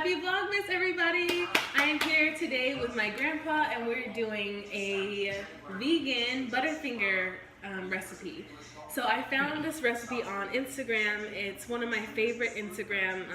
Happy Vlogmas, everybody! I am here today with my grandpa and we're doing a vegan Butterfinger recipe. So I found this recipe on Instagram. It's one of my favorite Instagram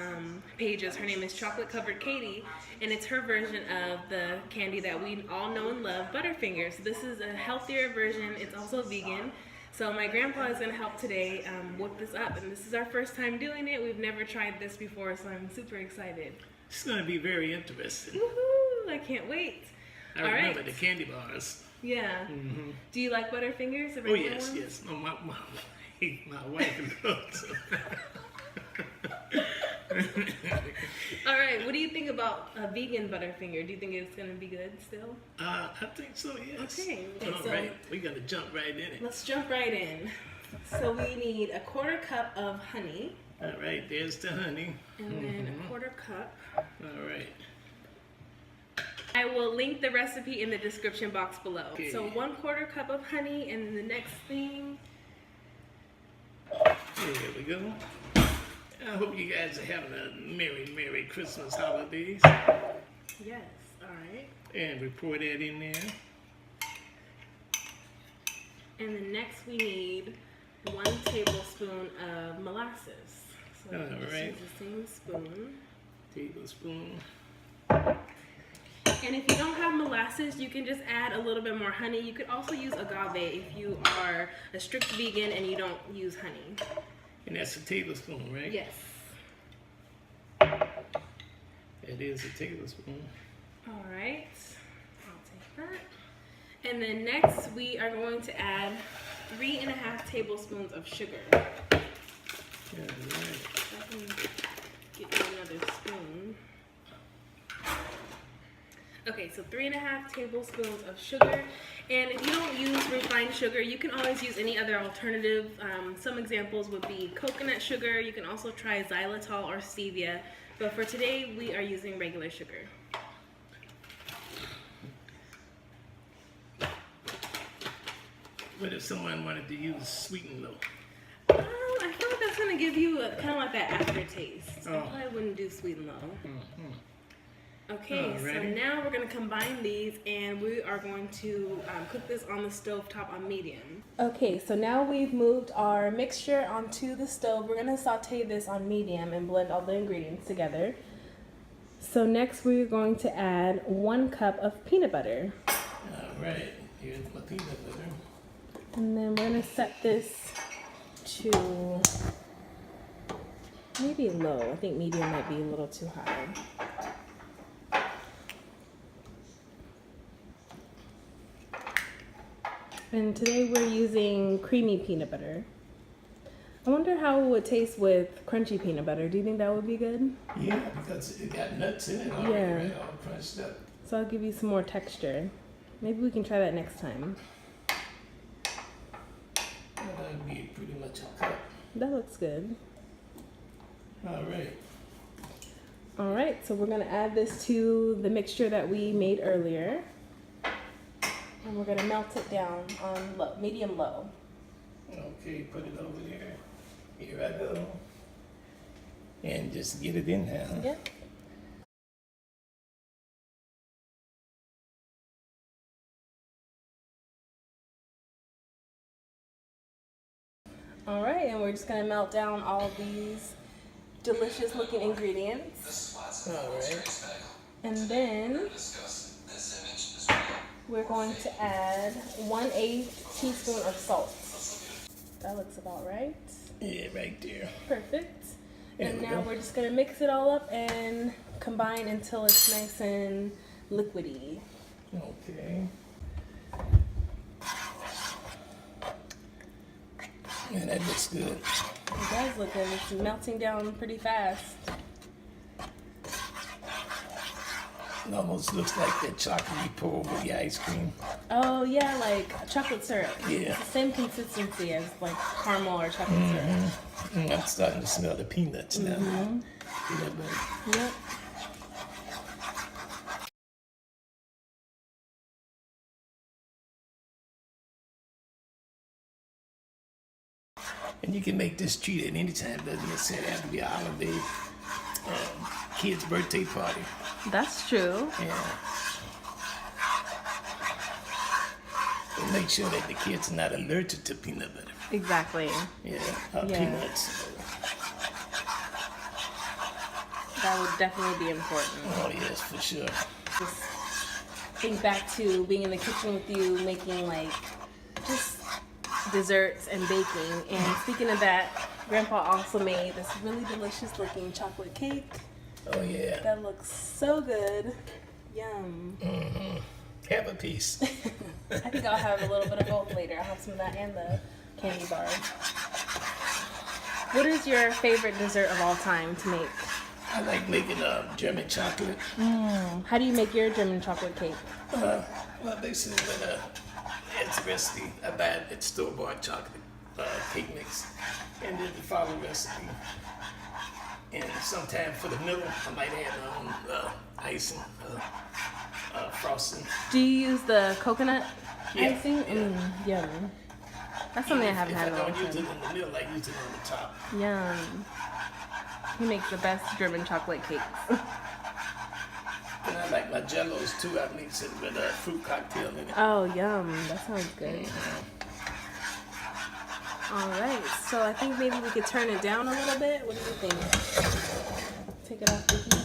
pages. Her name is Chocolate Covered Katie, and it's her version of the candy that we all know and love, Butterfingers. This is a healthier version. It's also vegan. So my grandpa is going to help today whip this up, and this is our first time doing it. We've never tried this before, so I'm super excited. It's going to be very interesting. Woohoo! I can't wait. I remember the candy bars. Yeah. Mm-hmm. Do you like Butterfingers? Oh yes, ones? Yes. Oh, my wife loves them. All right. What do you think about a vegan Butterfinger? Do you think it's going to be good still? I think so. Yes. Okay. All right. We're going to jump right in it. Let's jump right in. So we need a 1/4 cup of honey. All right. There's the honey. And then a 1/4 cup. All right. I will link the recipe in the description box below. Okay. So 1/4 cup of honey, and the next thing. There we go. I hope you guys are having a Merry Christmas holidays. Yes. All right. And we pour that in there. And then next we need 1 tablespoon of molasses. So all right. Use the same spoon. Tablespoon. And if you don't have molasses, you can just add a little bit more honey. You could also use agave if you are a strict vegan and you don't use honey. And that's a tablespoon, right? Yes. It is a tablespoon. All right. I'll take that. And then next we are going to add 3.5 tablespoons of sugar. Yeah, right. I can get you another spoon. Okay, so 3.5 tablespoons of sugar. And if you don't use refined sugar, you can always use any other alternative. Some examples would be coconut sugar. You can also try xylitol or stevia. But for today, we are using regular sugar. What if someone wanted to use sweetened low? I feel like that's going to give you kind of like that aftertaste. Oh. I probably wouldn't do sweet and low. Mm-hmm. Okay, so now we're going to combine these and we are going to cook this on the stove top on medium. Okay, so now we've moved our mixture onto the stove. We're going to saute this on medium and blend all the ingredients together. So next we're going to add 1 cup of peanut butter. All right, here's my peanut butter. And then we're going to set this to maybe low. I think medium might be a little too high. And today we're using creamy peanut butter. I wonder how it would taste with crunchy peanut butter. Do you think that would be good? Yeah, because it got nuts in it already, Yeah. right? All crunched up. So I'll give you some more texture. Maybe we can try that next time. Well, that would be pretty much a cup. That looks good. All right. All right, so we're gonna add this to the mixture that we made earlier. And we're gonna melt it down on low, medium low. Okay, put it over there. Here I go. And just get it in there. Huh? Yep. All right, and we're just gonna melt down all of these delicious looking ingredients. All right. And then we're going to add 1/8 teaspoon of salt. That looks about right. Yeah, right there. Perfect. There And we now go. we're just gonna mix it all up and combine until it's nice and liquidy. Okay. Man, that looks good. It does look good. It's melting down pretty fast. It almost looks like that chocolate you pour over the ice cream. Oh yeah, like chocolate syrup. Yeah. It's the same consistency as like caramel or chocolate syrup. I'm starting to smell the peanuts now. Peanut butter. Yep. And you can make this treat at any time. Doesn't necessarily have to be a holiday. kid's birthday party. That's true. Yeah. But make sure that the kids are not allergic to peanut butter. Exactly. Yeah, Yeah. peanuts. That would definitely be important. Oh yes, for sure. Just think back to being in the kitchen with you, making like just desserts and baking. And speaking of that, Grandpa also made this really delicious looking chocolate cake. Oh yeah. That looks so good. Yum. Mm-hmm. Have a piece. I think I'll have a little bit of both later. I'll have some of that and the candy bar. What is your favorite dessert of all time to make? I like making German chocolate. How do you make your German chocolate cake? Well, basically, it's a recipe. I buy it at store-bought chocolate cake mix, and then the follow recipe. And sometime for the middle, I might add icing, frosting. Do you use the coconut Yeah, icing? yeah. Yum. That's something I haven't had in a If I long don't use it time. in the middle, I use it on the top. Yum. He makes the best German chocolate cakes. And I like my jellos too. I mix it with a fruit cocktail in it. Oh, yum. That sounds good. All right. So I think maybe we could turn it down a little bit. What do you think? Take it off, Vicky.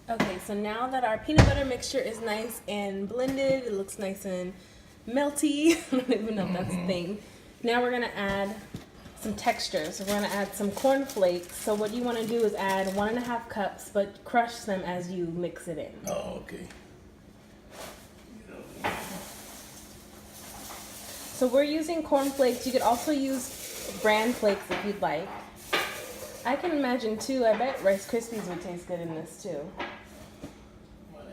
Okay, so now that our peanut butter mixture is nice and blended, it looks nice and melty. I don't even know if that's a thing. Now we're gonna add some texture. So we're gonna add some corn flakes. So what you wanna do is add 1.5 cups, but crush them as you mix it in. Oh, okay. So we're using corn flakes. You could also use bran flakes if you'd like. I can imagine too, I bet Rice Krispies would taste good in this too. 1.5.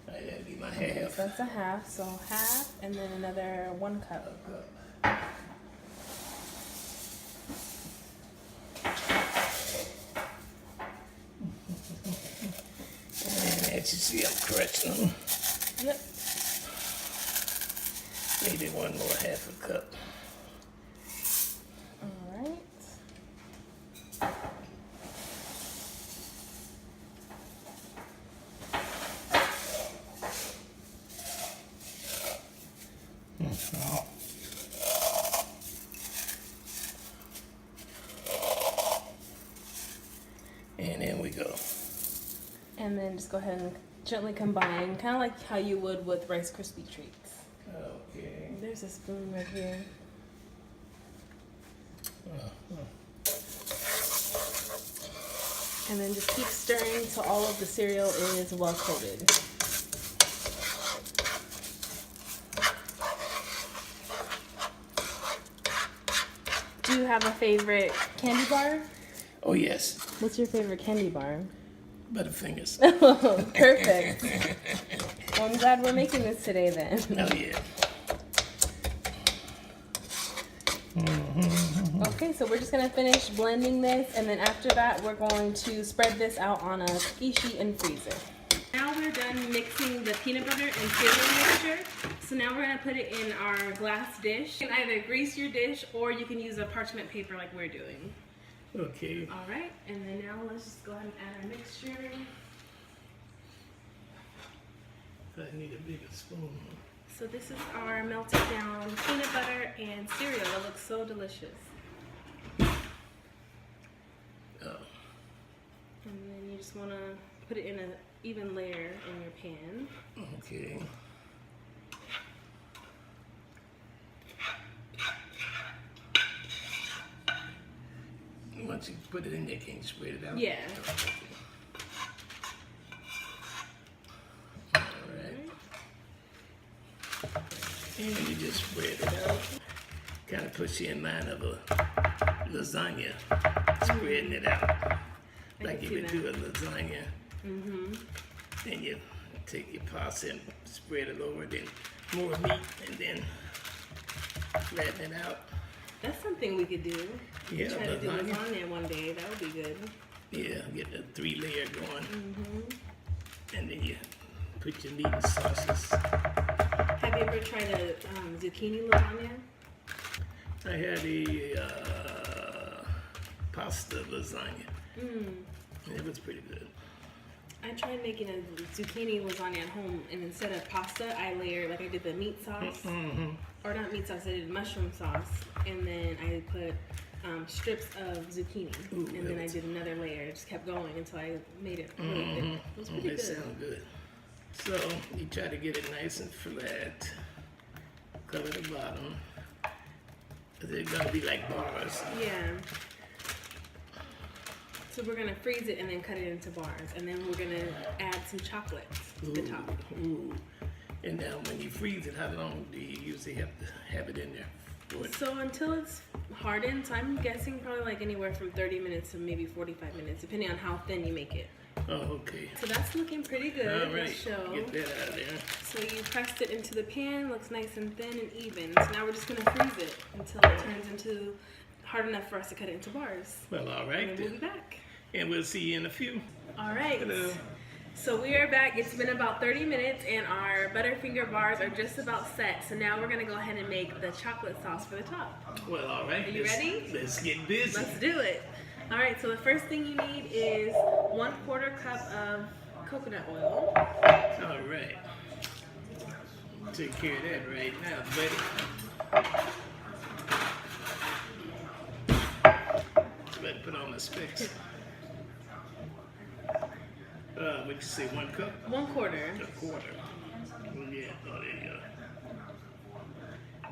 That'd be my Okay, half. so that's a half, so half, and then another 1 cup. And as you see, I'm crunching them. Yep. Maybe one more half a cup. All right. And then we go. And then just go ahead and gently combine, kind of like how you would with Rice Krispie treats. Okay. There's a spoon right here. And then just keep stirring till all of the cereal is well coated. Do you have a favorite candy bar? Oh yes, What's your favorite candy bar? Butterfingers. Oh, perfect. Well, I'm glad we're making this today then. Oh yeah. Okay, so we're just gonna finish blending this, and then after that, we're going to spread this out on a cookie sheet and freeze it. Now we're done mixing the peanut butter and cereal mixture. So now we're gonna put it in our glass dish. You can either grease your dish or you can use a parchment paper like we're doing. Okay. All right, and then now let's just go ahead and add our mixture. I need a bigger spoon. So this is our melted down peanut butter and cereal. It looks so delicious. Oh. And then you just want to put it in an even layer in your pan. Okay. Once you put it in there, can you spread it out? Yeah. Alright. And you just spread it out. Kind of puts you in mind of a lasagna. Spreading it out. Like you would do a lasagna. Then you take your pasta and spread it over, then more meat, and then flatten it out. That's something we could do. Yeah, Try to do lasagna. lasagna one day. That would be good. Yeah, get the 3-layer going. And then you put your meat and sauces. Have you ever tried a zucchini lasagna? I had a pasta lasagna. It was pretty good. I tried making a zucchini lasagna at home, and instead of pasta, I layered, like I did the meat sauce, or not meat sauce, I did mushroom sauce, and then I put strips of zucchini, and then I did another layer. Just kept going until I made it really thick. It was pretty good. It sounds good. So you try to get it nice and flat. Cover the bottom. They're gonna be like bars. Yeah. So we're gonna freeze it and then cut it into bars, and then we're gonna add some chocolate to the top. Ooh. And now when you freeze it, how long do you usually have to have it in there? So until it's hardened, so I'm guessing probably like anywhere from 30 minutes to maybe 45 minutes, depending on how thin you make it. Oh, okay. So that's looking pretty good. All right. Let's show. Get that out of there. So you pressed it into the pan, looks nice and thin and even. So now we're just gonna freeze it until it turns into hard enough for us to cut it into bars. Well, all right. And then we'll be back. And we'll see you in a few. All right. Hello. So we are back. It's been about 30 minutes and our Butterfinger bars are just about set. So now we're gonna go ahead and make the chocolate sauce for the top. Well, all right. Are you ready? Let's get busy. Let's do it. All right, so the first thing you need is 1/4 cup of coconut oil. All right. Take care of that right now, buddy. Better put on the specs. What'd you say, 1 cup? 1/4. A quarter. Yeah, oh, there you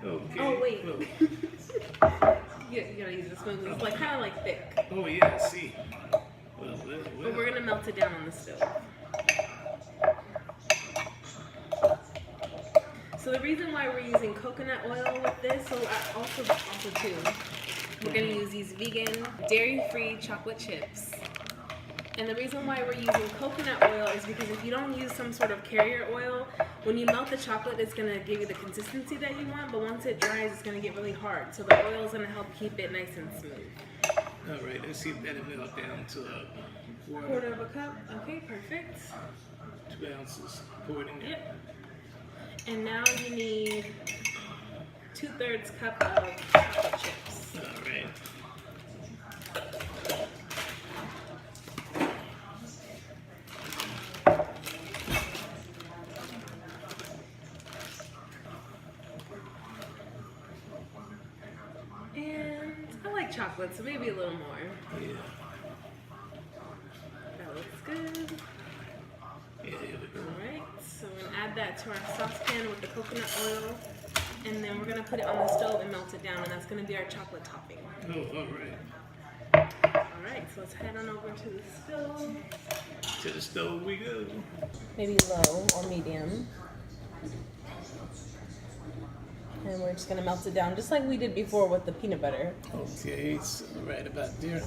go. Okay. Oh, wait. Oh, You gotta use a spoon. It's like kind of like thick. oh yeah, I see. Well. But we're gonna melt it down on the stove. So the reason why we're using coconut oil with this, so also too, we're gonna use these vegan, dairy-free chocolate chips. And the reason why we're using coconut oil is because if you don't use some sort of carrier oil, when you melt the chocolate, it's going to give you the consistency that you want, but once it dries, it's going to get really hard. So the oil is going to help keep it nice and smooth. All right, let's see if that'll melt down to a Quarter of a cup. Okay, perfect. 2 ounces. Pour it in there. Yep. And now you need 2/3 cup of chocolate chips. All right. Chocolate, so maybe a little more. Yeah. That looks good. Yeah, here we go. Alright, so we're going to add that to our saucepan with the coconut oil, and then we're going to put it on the stove and melt it down, and that's going to be our chocolate topping. Oh, all right. Alright, so let's head on over to the stove. To the stove we go. Maybe low or medium. And we're just going to melt it down just like we did before with the peanut butter. Okay, so right about there. I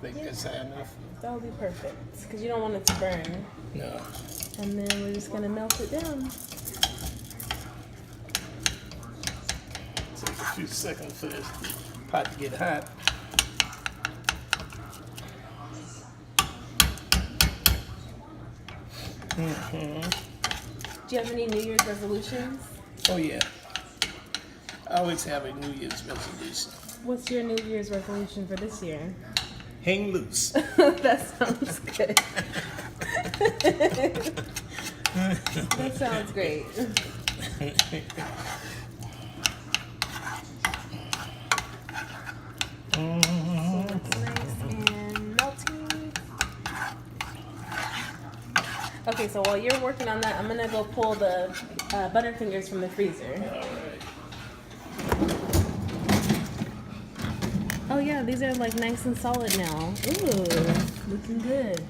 think that's high enough. That would be perfect because you don't want it to burn. No. And then we're just going to melt it down. Take a few seconds for this pot to get hot. Mm-hmm. Do you have any New Year's resolutions? Oh, yeah. I always have a New Year's resolution. What's your New Year's resolution for this year? Hang loose. That sounds good. That sounds great. So it's nice and melty. Okay, so while you're working on that, I'm gonna go pull the Butterfingers from the freezer. All right. Oh yeah, these are like nice and solid now. Ooh, looking good.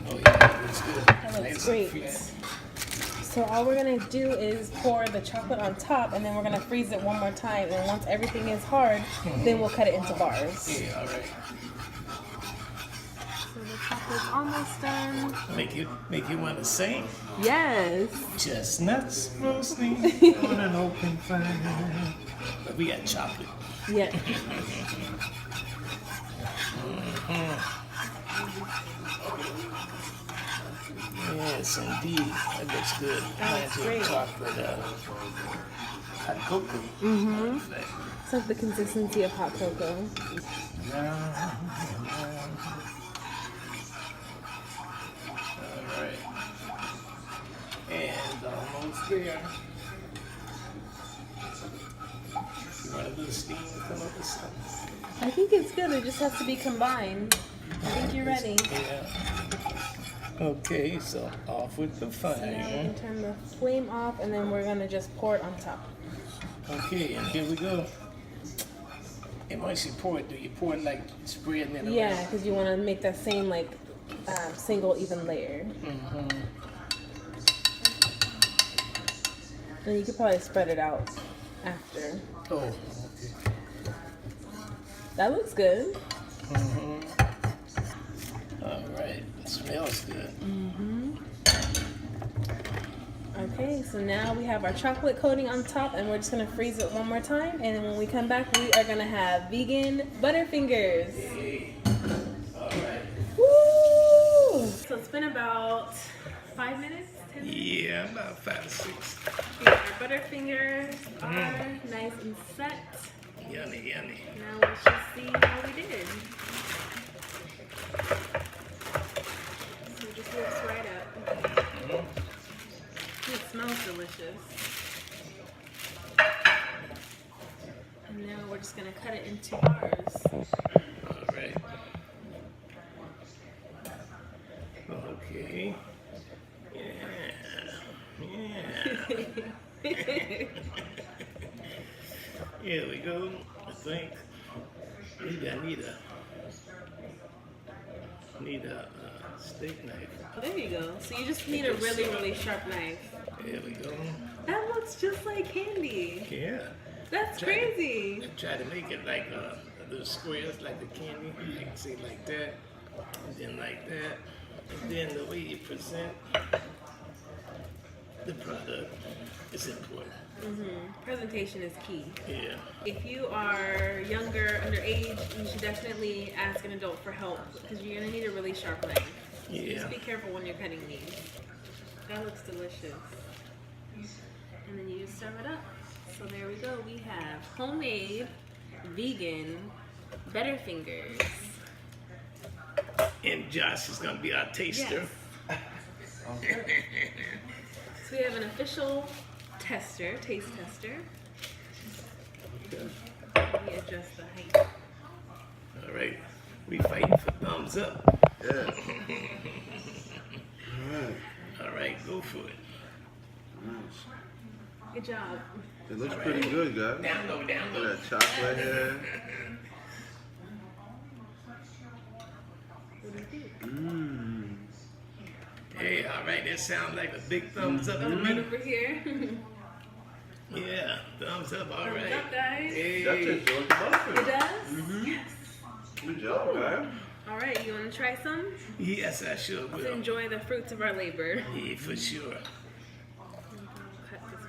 Oh yeah, that looks good. That looks Nice great. and flat. So all we're gonna do is pour the chocolate on top, and then we're gonna freeze it one more time. And once everything is hard, then we'll cut it into bars. Yeah, all right. So the chocolate's almost done. Make you want to sing? Yes. Chestnuts roasting on an open fire. But we got chocolate. Yeah. Yes, indeed. That looks good. That looks great. Chocolate. hot cocoa. It's like the consistency of hot cocoa. Alright. And almost there. You want a little steam to come up with something? I think it's good. It just has to be combined. I think you're ready. Yeah. Okay, so off with the So now we fire. can turn the flame off, and then we're gonna just pour it on top. Okay, and here we go. And once you pour it, do you pour it like spreading it around? Yeah, because you want to make that same like single even layer. And you could probably spread it out after. Oh, okay. That looks good. All right, it smells good. Okay, so now we have our chocolate coating on top, and we're just gonna freeze it one more time. And then when we come back, we are gonna have vegan Butterfingers. Hey. All right. Woo! So it's been about 5 minutes. 10 minutes? Yeah, about 5 or 6. Our Butterfingers are nice and set. Yummy, yummy. Now let's just see how we did. So it just looks right up. It smells delicious. And now we're just gonna cut it into bars. All right. Okay. Yeah. Here we go. I think maybe I need a steak knife. Oh, there you go. So you just need a really, really sharp knife. There we go. That looks just like candy. Yeah. That's crazy. Try to make it like little squares, like the candy. You can see like that, and then like that, and then the way you present the product is important. Presentation is key. Yeah. If you are younger, underage, you should definitely ask an adult for help because you're gonna need a really sharp knife. Yeah. Just be careful when you're cutting these. That looks delicious. And then you just serve it up. So there we go. We have homemade, vegan Butterfingers. And Josh is gonna be our taster. Yes. So we have an official tester, taste tester. Let me adjust the height. All right. We fighting for thumbs up. Yeah. All right, go for it. Nice. Good job. It looks pretty good, guys. Down low, down Look low. at that chocolate here. What do you think? Mmm. Hey, all right, that sounds like a big thumbs up to Right me. over here. Yeah, thumbs up, all Thumbs right. up, guys. Hey. That tastes like It butter. does? Yes. Good job, guys. All right, you want to try some? Yes, I sure To will. enjoy the fruits of our labor. Yeah, for sure. Cut this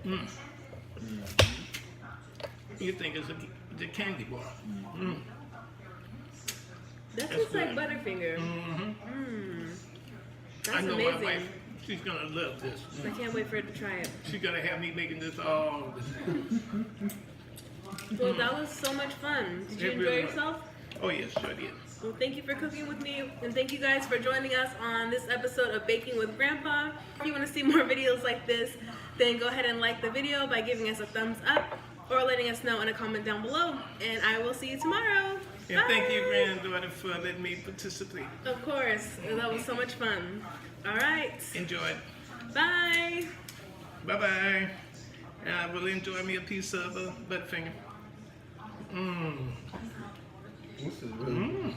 one in half. You think it's a candy bar. That That's tastes like good. Butterfinger. That's I know amazing. my wife, she's gonna love this. I can't wait for her to try it. She's gonna have me making this all the time. Well, that was so much fun. Did you It enjoy really was. yourself? Oh, yes, sure did. Well, thank you for cooking with me, and thank you guys for joining us on this episode of Baking with Grandpa. If you want to see more videos like this, then go ahead and like the video by giving us a thumbs up or letting us know in a comment down below. And I will see you tomorrow. And thank you, Bye. granddaughter, for letting me participate. Of course. That was so much fun. All right. Enjoy. Bye. Bye-bye. And I will enjoy me a piece of Butterfinger. This is really